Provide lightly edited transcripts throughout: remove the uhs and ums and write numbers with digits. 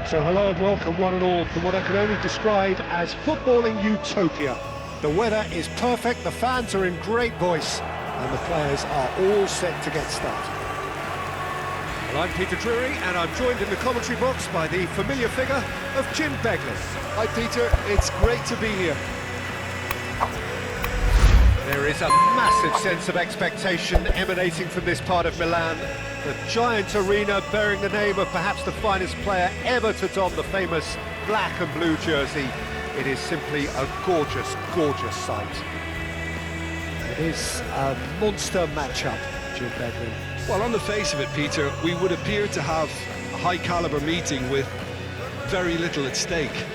So hello and welcome one and all to what I can only describe as footballing utopia. The weather is perfect, the fans are in great voice, and the players are all set to get started. Well, I'm Peter Drury, and I'm joined in the commentary box by the familiar figure of Jim Begley. Hi Peter, it's great to be here. There is a massive sense of expectation emanating from this part of Milan. The giant arena bearing the name of perhaps the finest player ever to don the famous black and blue jersey. It is simply a gorgeous, gorgeous sight. It is a monster matchup, Jim Begley. Well, on the face of it, Peter, we would appear to have a high-caliber meeting with very little at stake.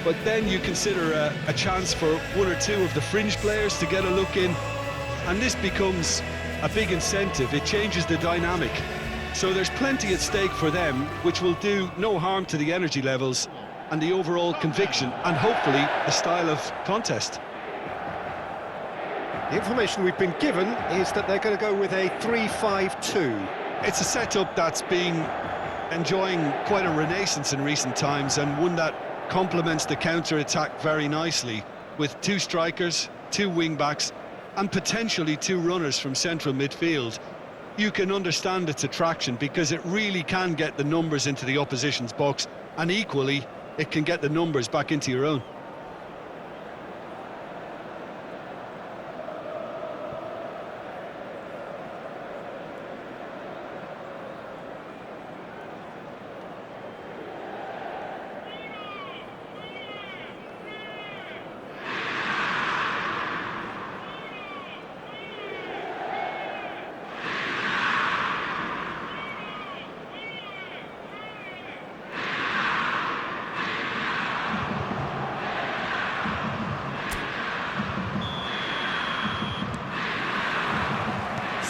But then you consider a chance for one or two of the fringe players to get a look in, and this becomes a big incentive. It changes the dynamic. So there's plenty at stake for them, which will do no harm to the energy levels and the overall conviction, and hopefully the style of contest. The information we've been given is that they're going to go with a 3-5-2. It's a setup that's been enjoying quite a renaissance in recent times, and one that complements the counter-attack very nicely, with two strikers, two wing-backs, and potentially two runners from central midfield. You can understand its attraction because it really can get the numbers into the opposition's box, and equally, it can get the numbers back into your own.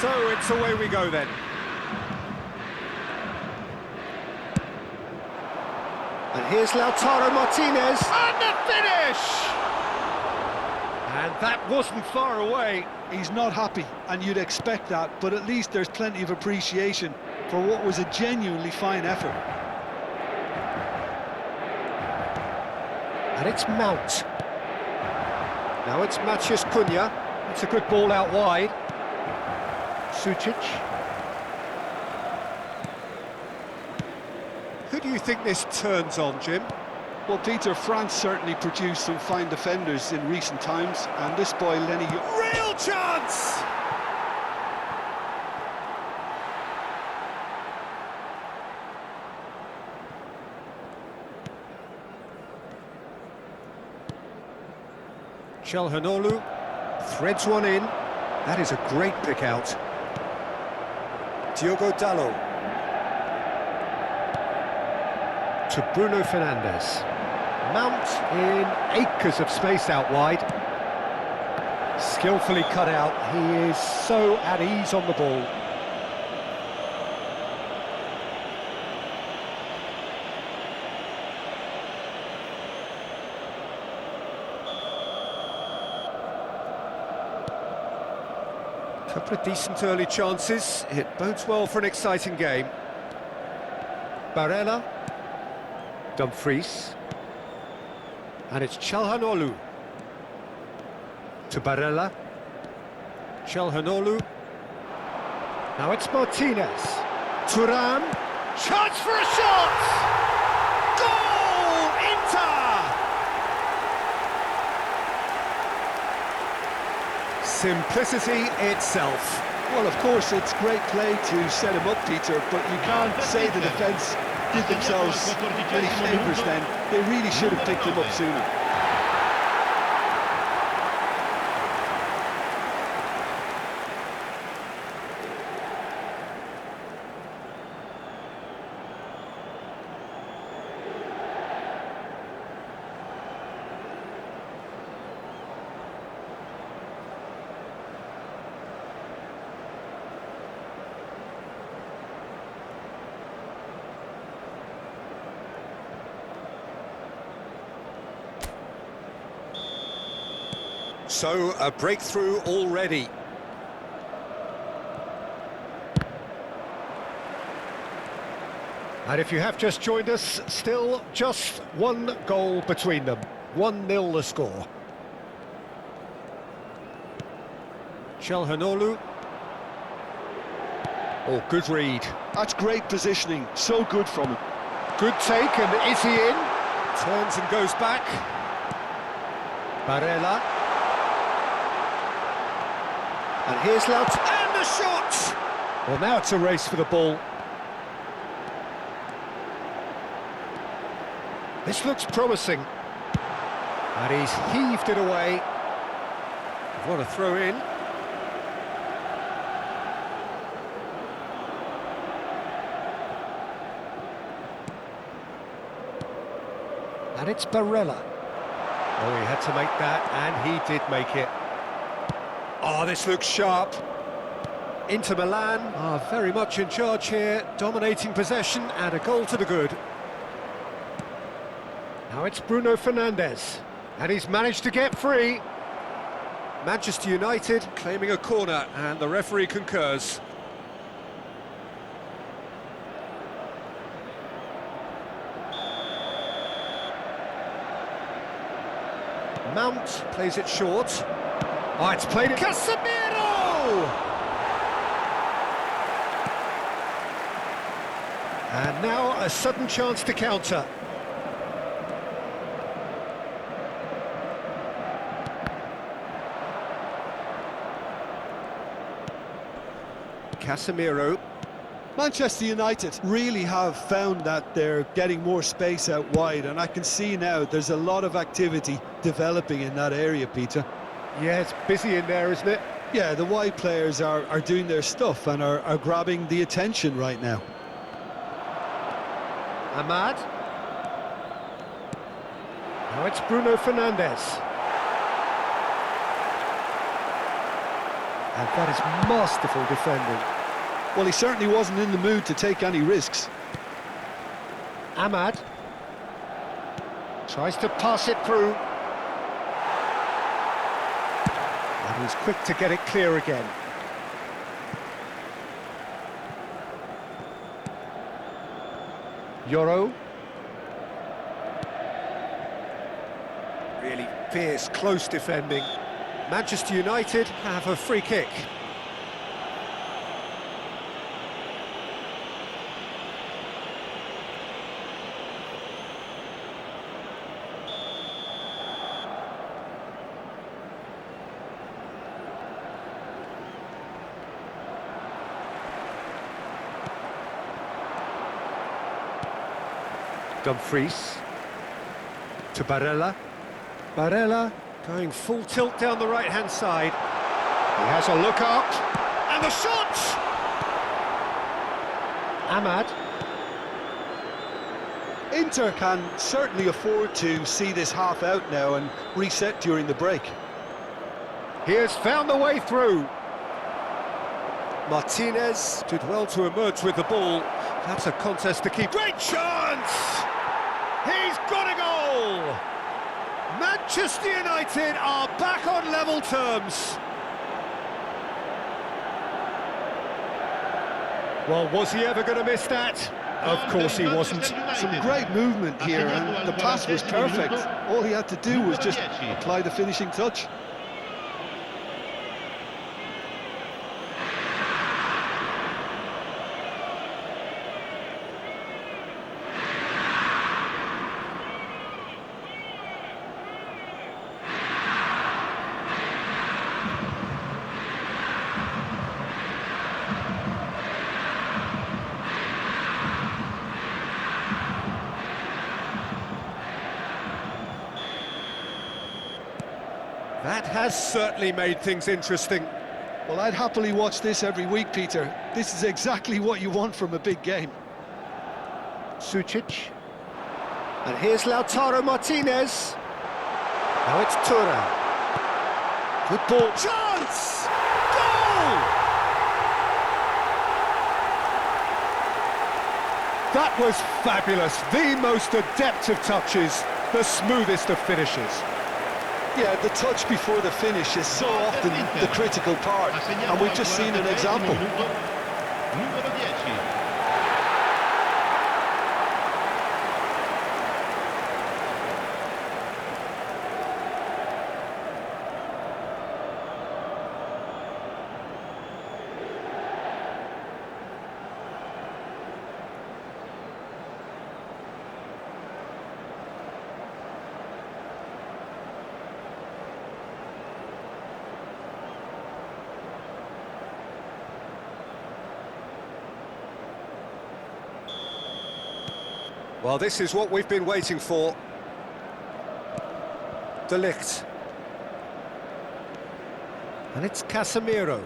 So it's away we go then. And here's Lautaro Martinez, and the finish! And that wasn't far away. He's not happy, and you'd expect that, but at least there's plenty of appreciation for what was a genuinely fine effort. And it's Mount. Now it's Maciej Cunha. It's a good ball out wide. Sucic. Who do you think this turns on, Jim? Well, Peter, France certainly produced some fine defenders in recent times, and this boy, Lenny... Real chance! Çalhanoğlu threads one in. That is a great pick out. Diogo Dalot to Bruno Fernandes. Mount in acres of space out wide. Skillfully cut out. He is so at ease on the ball. Couple of decent early chances. It bodes well for an exciting game. Barella. Dumfries. And it's Çalhanoğlu. To Barella. Çalhanoğlu. Now it's Martinez. Thuram. Chance for a shot! Goal! Inter! Simplicity itself. Well, of course, it's great play to set him up, Peter, but you can't say the defence did themselves any favours then. They really should have picked him up sooner. So, a breakthrough already. And if you have just joined us, still just one goal between them. 1-0 the score. Çalhanoğlu. Oh, good read. That's great positioning, so good from him. Good take, and is he in? Turns and goes back. Barella. And here's Laut, and the shot! Well, now it's a race for the ball. This looks promising. And he's heaved it away. What a throw in. And it's Barella. Oh, he had to make that, and he did make it. Oh, this looks sharp. Inter Milan are very much in charge here, dominating possession, and a goal to the good. Now it's Bruno Fernandes, and he's managed to get free. Manchester United claiming a corner, and the referee concurs. Mount plays it short. Oh, it's played it. Casemiro! And now a sudden chance to counter. Casemiro. Manchester United really have found that they're getting more space out wide, and I can see now there's a lot of activity developing in that area, Peter. Yeah, it's busy in there, isn't it? Yeah, the wide players are doing their stuff and are grabbing the attention right now. Ahmad. Now it's Bruno Fernandes. And that is masterful defending. Well, he certainly wasn't in the mood to take any risks. Ahmad tries to pass it through. And he's quick to get it clear again. Yoro. Really fierce, close defending. Manchester United have a free kick. Dumfries to Barella. Barella going full tilt down the right-hand side. He has a look up, and the shot! Ahmad. Inter can certainly afford to see this half out now and reset during the break. He has found the way through. Martinez did well to emerge with the ball. That's a contest to keep. Great chance! He's got a goal! Manchester United are back on level terms. Well, was he ever going to miss that? Of course he wasn't. Some great movement here, and the pass was perfect. All he had to do was just apply the finishing touch. That has certainly made things interesting. Well, I'd happily watch this every week, Peter. This is exactly what you want from a big game. Sucic. And here's Lautaro Martinez. Now it's Thuram. Good ball. Chance! Goal! That was fabulous. The most adept of touches, the smoothest of finishes. Yeah, the touch before the finish is so often the critical part, and we've just seen an example. Well, this is what we've been waiting for. De Ligt. And it's Casemiro.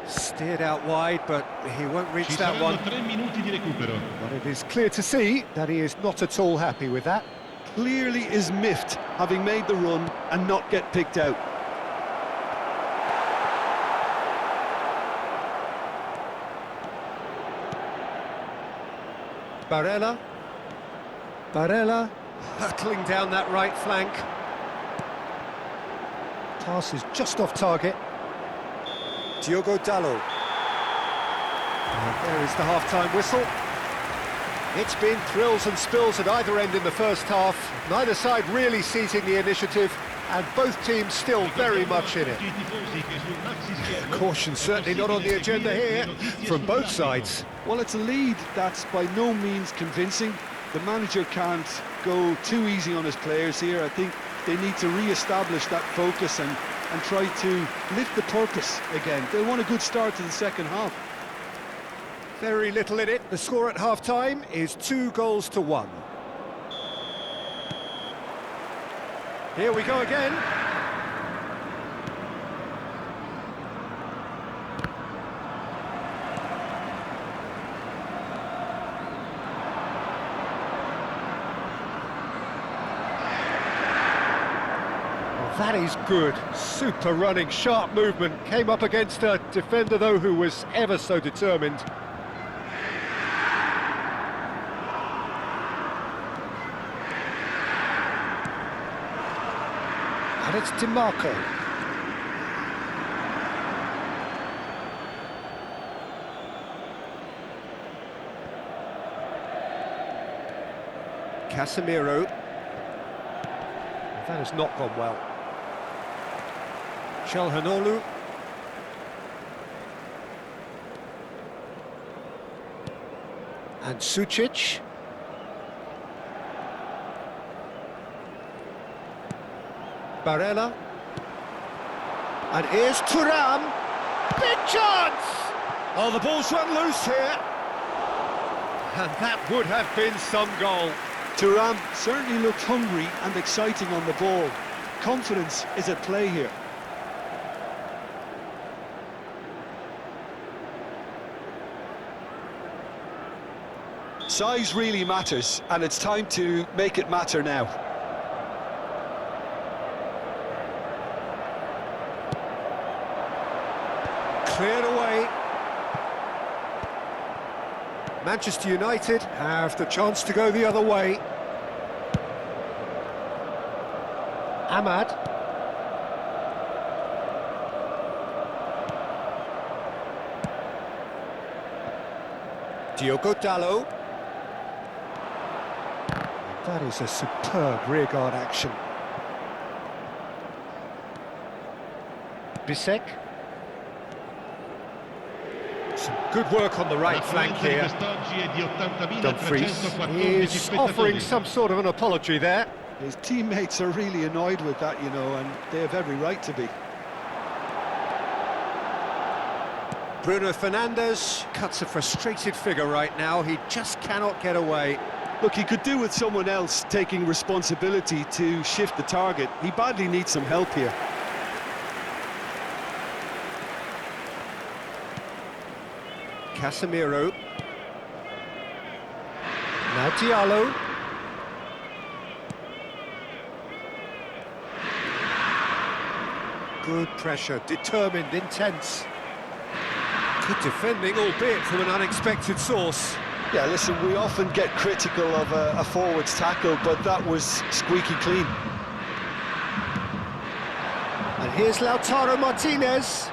Steered out wide, but he won't reach that one. 3 minuti di recupero. But it is clear to see that he is not at all happy with that. Clearly is miffed, having made the run and not get picked out. Barella. Barella hurtling down that right flank. Pass is just off target. Diogo Dalot. And there is the half-time whistle. It's been thrills and spills at either end in the first half. Neither side really seizing the initiative, and both teams still very much in it. Caution certainly not on the agenda here from both sides. Well, it's a lead that's by no means convincing. The manager can't go too easy on his players here. I think they need to re-establish that focus and try to lift the purpose again. They want a good start to the second half. Very little in it. The score at half-time is 2-1. Here we go again. That is good. Super running, sharp movement. Came up against a defender, though, who was ever so determined. And it's DiMarco. Casemiro. That has not gone well. Çalhanoğlu. And Sucic. Barella. And here's Thuram. Big chance! Oh, the ball's run loose here. And that would have been some goal. Thuram certainly looked hungry and exciting on the ball. Confidence is at play here. Size really matters, and it's time to make it matter now. Cleared away. Manchester United have the chance to go the other way. Ahmad. Diogo Dalot. That is a superb rearguard action. Bisek. Some good work on the right flank here. Dumfries is offering some sort of an apology there. His teammates are really annoyed with that, you know, and they have every right to be. Bruno Fernandes cuts a frustrated figure right now. He just cannot get away. Look, he could do with someone else taking responsibility to shift the target. He badly needs some help here. Casemiro. Now Diallo. Good pressure, determined, intense. Good defending, albeit from an unexpected source. Yeah, listen, we often get critical of a forward's tackle, but that was squeaky clean. And here's Lautaro Martinez.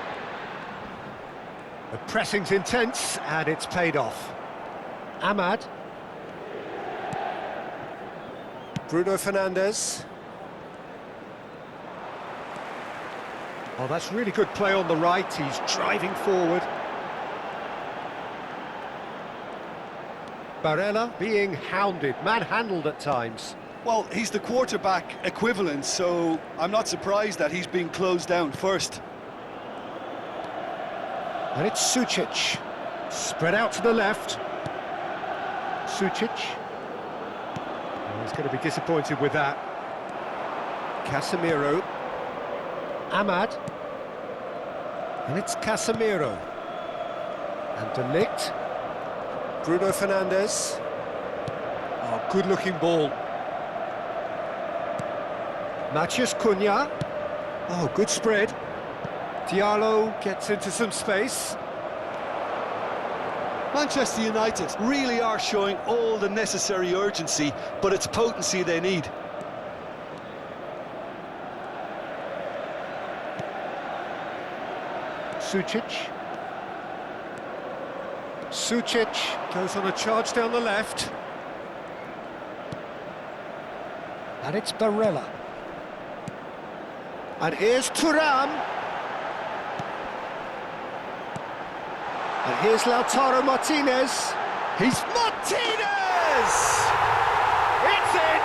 The pressing's intense, and it's paid off. Ahmad. Bruno Fernandes. Oh, that's really good play on the right. He's driving forward. Barella being hounded, manhandled at times. Well, he's the quarterback equivalent, so I'm not surprised that he's being closed down first. And it's Sucic. Spread out to the left. Sucic. Oh, he's going to be disappointed with that. Casemiro. Ahmad. And it's Casemiro. And De Ligt. Bruno Fernandes. Oh, good-looking ball. Matheus Cunha. Oh, good spread. Diallo gets into some space. Manchester United really are showing all the necessary urgency, but it's potency they need. Sucic. Sucic goes on a charge down the left. And it's Barella. And here's Thuram. And here's Lautaro Martinez. He's Martinez! It's in!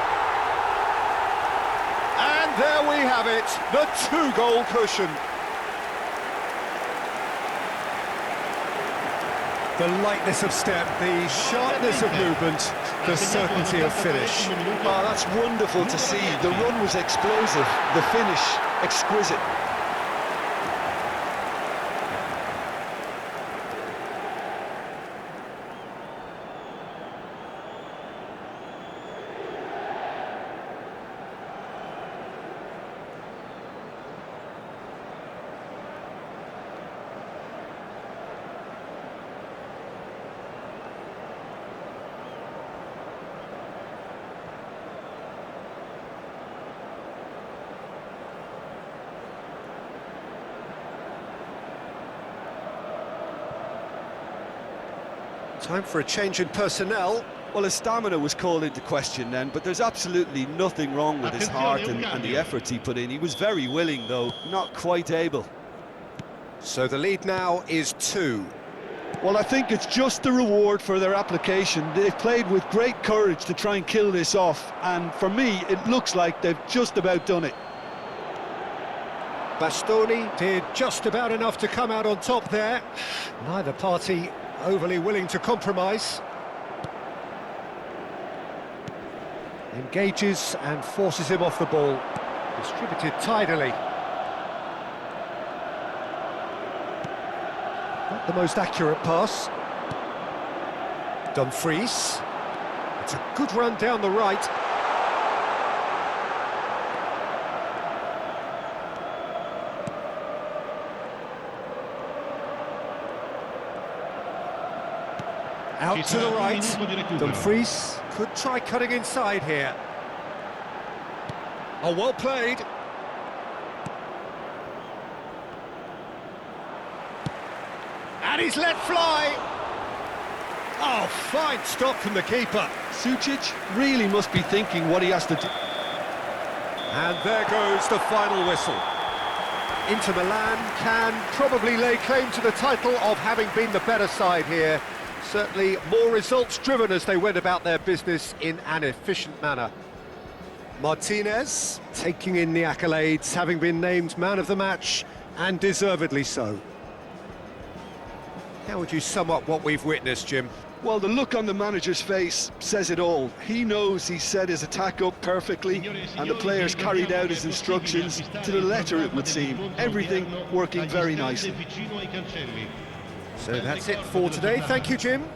And there we have it, the two-goal cushion. The lightness of step, the sharpness of movement, the certainty of finish. Oh, that's wonderful to see. The run was explosive, the finish exquisite. Time for a change in personnel. Well, his stamina was called into question then, but there's absolutely nothing wrong with his heart and the efforts he put in. He was very willing, though, not quite able. So the lead now is 2. Well, I think it's just the reward for their application. They've played with great courage to try and kill this off, and for me, it looks like they've just about done it. Bastoni did just about enough to come out on top there. Neither party overly willing to compromise. Engages and forces him off the ball. Distributed tidily. Not the most accurate pass. Dumfries. It's a good run down the right. Out to the right. Dumfries could try cutting inside here. Oh, well played. And he's let fly. Oh, fine stop from the keeper. Sucic really must be thinking what he has to do. And there goes the final whistle. Inter Milan can probably lay claim to the title of having been the better side here. Certainly more results-driven as they went about their business in an efficient manner. Martinez taking in the accolades, having been named man of the match, and deservedly so. How would you sum up what we've witnessed, Jim? Well, the look on the manager's face says it all. He knows he set his attack up perfectly, and the players carried out his instructions to the letter, it would seem. Everything working very nicely. So that's it for today. Thank you, Jim,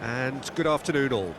and good afternoon all.